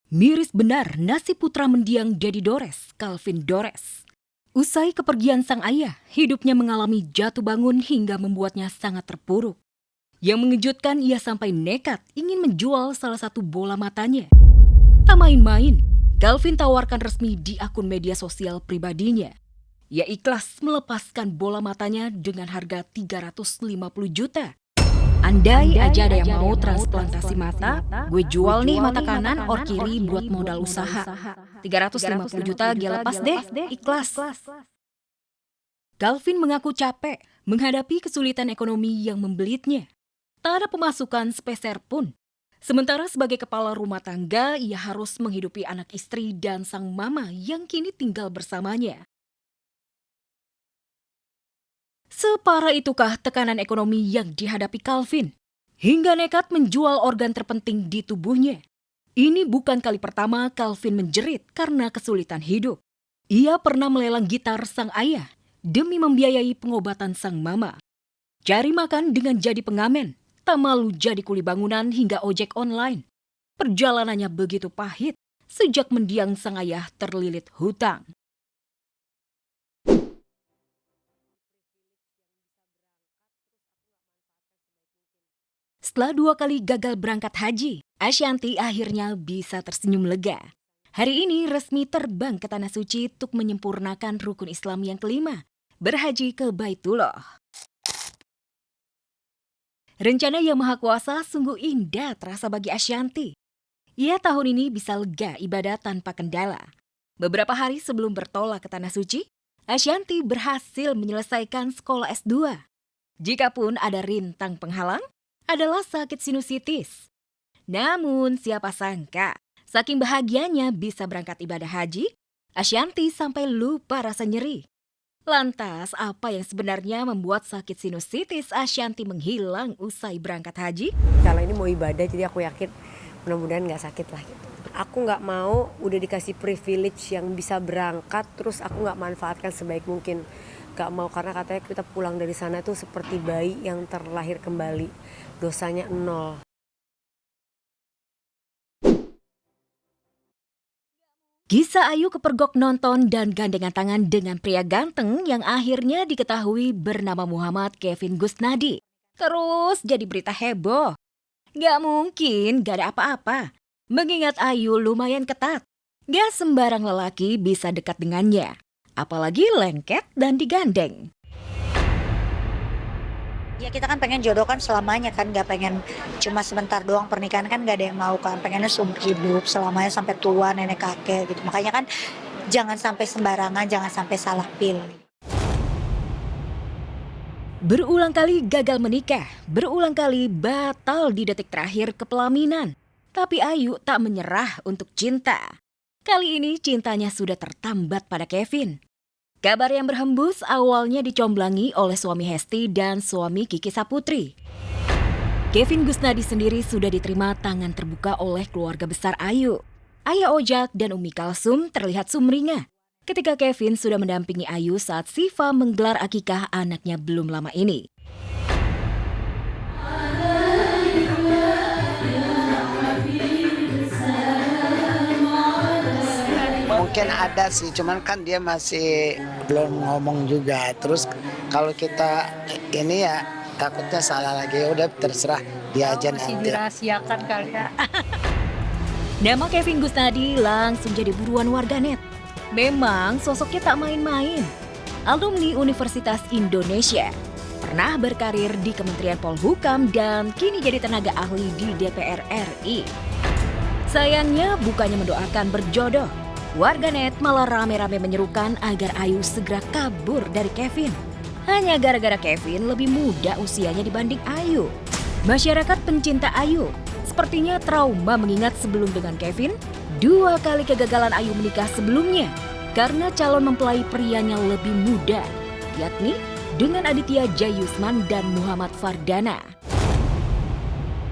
Miris benar nasib putra mendiang Dedi Dores, Calvin Dores. Usai kepergian sang ayah, hidupnya mengalami jatuh bangun hingga membuatnya sangat terpuruk. Yang mengejutkan, ia sampai nekat ingin menjual salah satu bola matanya. Tak main-main, Calvin tawarkan resmi di akun media sosial pribadinya. Ia ikhlas melepaskan bola matanya dengan harga 350 juta. Andai aja ada yang mau transplantasi mata, gue jual nih mata kanan or kiri buat modal usaha. 350 juta gue lepas deh, ikhlas. Calvin mengaku capek menghadapi kesulitan ekonomi yang membelitnya. Tak ada pemasukan sepeser pun. Sementara sebagai kepala rumah tangga, ia harus menghidupi anak istri dan sang mama yang kini tinggal bersamanya. Separah itukah tekanan ekonomi yang dihadapi Calvin? Hingga nekat menjual organ terpenting di tubuhnya. Ini bukan kali pertama Calvin menjerit karena kesulitan hidup. Ia pernah melelang gitar sang ayah demi membiayai pengobatan sang mama. Cari makan dengan jadi pengamen, tak malu jadi kuli bangunan hingga ojek online. Perjalanannya begitu pahit sejak mendiang sang ayah terlilit hutang. Setelah 2 kali gagal berangkat haji, Ashanti akhirnya bisa tersenyum lega. Hari ini resmi terbang ke Tanah Suci untuk menyempurnakan rukun Islam yang kelima, berhaji ke Baitullah. Rencana Yang Maha Kuasa sungguh indah terasa bagi Ashanti. Ia tahun ini bisa lega ibadah tanpa kendala. Beberapa hari sebelum bertolak ke Tanah Suci, Ashanti berhasil menyelesaikan sekolah S2. Jikapun ada rintang penghalang, adalah sakit sinusitis. Namun siapa sangka, saking bahagianya bisa berangkat ibadah haji, Ashanti sampai lupa rasa nyeri. Lantas apa yang sebenarnya membuat sakit sinusitis Ashanti menghilang usai berangkat haji? Kalau ini mau ibadah, jadi aku yakin mudah-mudahan gak sakit lah gitu. Aku gak mau udah dikasih privilege yang bisa berangkat, terus aku gak manfaatkan sebaik mungkin. Gak mau, karena katanya kita pulang dari sana tuh seperti bayi yang terlahir kembali. Dosanya 0. Kisah Ayu kepergok nonton dan gandengan tangan dengan pria ganteng yang akhirnya diketahui bernama Muhammad Kevin Gusnadi. Terus jadi berita heboh. Gak mungkin gak ada apa-apa. Mengingat Ayu lumayan ketat. Gak sembarang lelaki bisa dekat dengannya. Apalagi lengket dan digandeng. Ya kita kan pengen jodoh kan selamanya kan, gak pengen cuma sebentar doang. Pernikahan kan gak ada yang mau kan, pengennya seumur hidup, selamanya sampai tua, nenek kakek gitu. Makanya kan jangan sampai sembarangan, jangan sampai salah pilih. Berulang kali gagal menikah, berulang kali batal di detik terakhir kepelaminan. Tapi Ayu tak menyerah untuk cinta. Kali ini cintanya sudah tertambat pada Kevin. Kabar yang berhembus awalnya dicomblangi oleh suami Hesti dan suami Kiki Saputri. Kevin Gusnadi sendiri sudah diterima tangan terbuka oleh keluarga besar Ayu. Ayah Ojak dan Umi Kalsum terlihat sumringah ketika Kevin sudah mendampingi Ayu saat Siva menggelar akikah anaknya belum lama ini. Mungkin ada sih, cuman kan dia masih belum ngomong juga. Terus kalau kita ini ya takutnya salah lagi, ya udah terserah dia aja Masih nanti. dirahasiakan kali ya. Nama Kevin Gusnadi langsung jadi buruan warganet. Memang sosoknya tak main-main. Alumni Universitas Indonesia, pernah berkarir di Kementerian Polhukam dan kini jadi tenaga ahli di DPR RI. Sayangnya bukannya mendoakan berjodoh, warganet malah rame-rame menyerukan agar Ayu segera kabur dari Kevin. Hanya gara-gara Kevin lebih muda usianya dibanding Ayu. Masyarakat pencinta Ayu sepertinya trauma mengingat sebelum dengan Kevin, 2 kali kegagalan Ayu menikah sebelumnya karena calon mempelai prianya lebih muda, yakni dengan Aditya Jayusman dan Muhammad Fardana.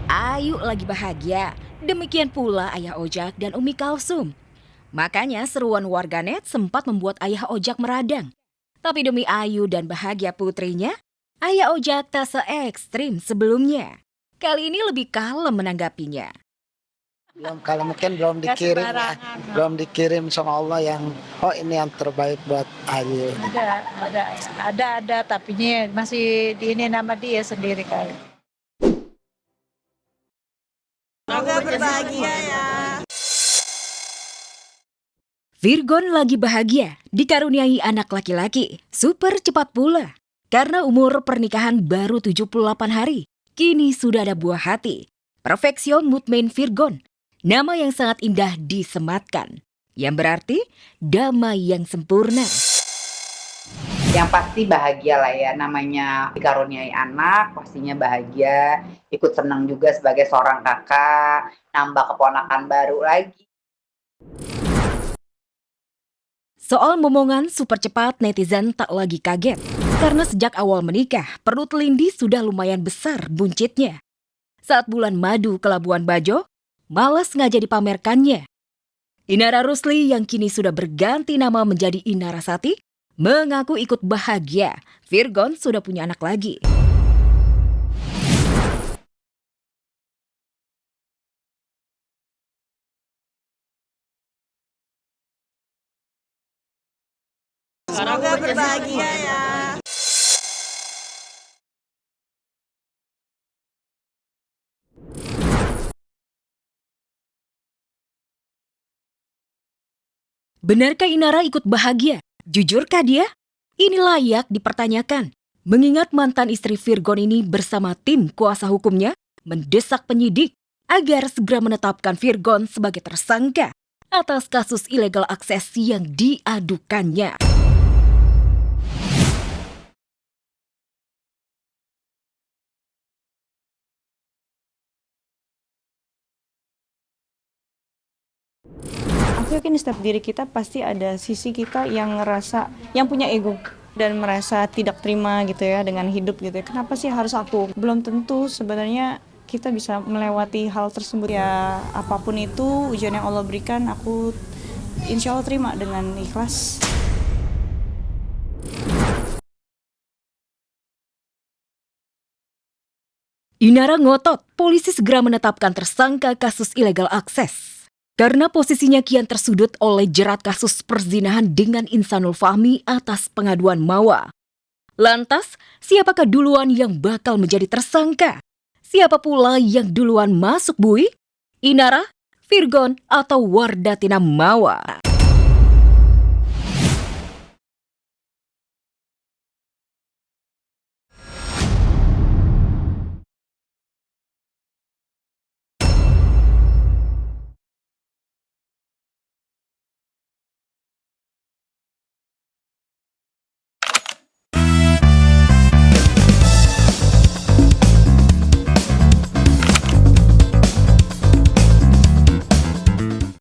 Ayu lagi bahagia, demikian pula Ayah Ojak dan Umi Kalsum. Makanya seruan warganet sempat membuat Ayah Ojak meradang. Tapi demi Ayu dan bahagia putrinya, Ayah Ojak tak se-ekstrim sebelumnya. Kali ini lebih kalem menanggapinya. Belum, kalau mungkin belum Nggak dikirim ya. sembarangan. Belum dikirim sama Allah yang oh ini yang terbaik buat Ayu. Ada, tapi masih di ini nama dia sendiri kali. Semoga berbahagia ya. Virgon lagi bahagia dikaruniai anak laki-laki. Super cepat pula. Karena umur pernikahan baru 78 hari, kini sudah ada buah hati. Perfeksion Mutmain Virgon. Nama yang sangat indah disematkan. Yang berarti damai yang sempurna. Yang pasti bahagia lah ya, namanya dikaruniai anak, pastinya bahagia, ikut senang juga sebagai seorang kakak, nambah keponakan baru lagi. Soal momongan super cepat, netizen tak lagi kaget. Karena sejak awal menikah, perut Lindi sudah lumayan besar buncitnya. Saat bulan madu ke Labuan Bajo, malas ngajak dipamerkannya. Inara Rusli yang kini sudah berganti nama menjadi Inara Sati, mengaku ikut bahagia. Virgon sudah punya anak lagi. Semoga berbahagia ya. Benarkah Inara ikut bahagia? Jujurkah dia? Ini layak dipertanyakan. Mengingat mantan istri Virgon ini bersama tim kuasa hukumnya mendesak penyidik agar segera menetapkan Virgon sebagai tersangka atas kasus ilegal akses yang diadukannya. Aku yakin di setiap diri kita pasti ada sisi kita yang ngerasa, yang punya ego dan merasa tidak terima gitu ya dengan hidup gitu ya. Kenapa sih harus aku? Belum tentu sebenarnya kita bisa melewati hal tersebut ya. Apapun itu ujian yang Allah berikan, aku insya Allah terima dengan ikhlas. Inara ngotot, polisi segera menetapkan tersangka kasus ilegal akses. Karena posisinya kian tersudut oleh jerat kasus perzinahan dengan Insanul Fahmi atas pengaduan Mawa. Lantas, siapakah duluan yang bakal menjadi tersangka? Siapa pula yang duluan masuk bui? Inara, Virgon, atau Wardatina Mawa?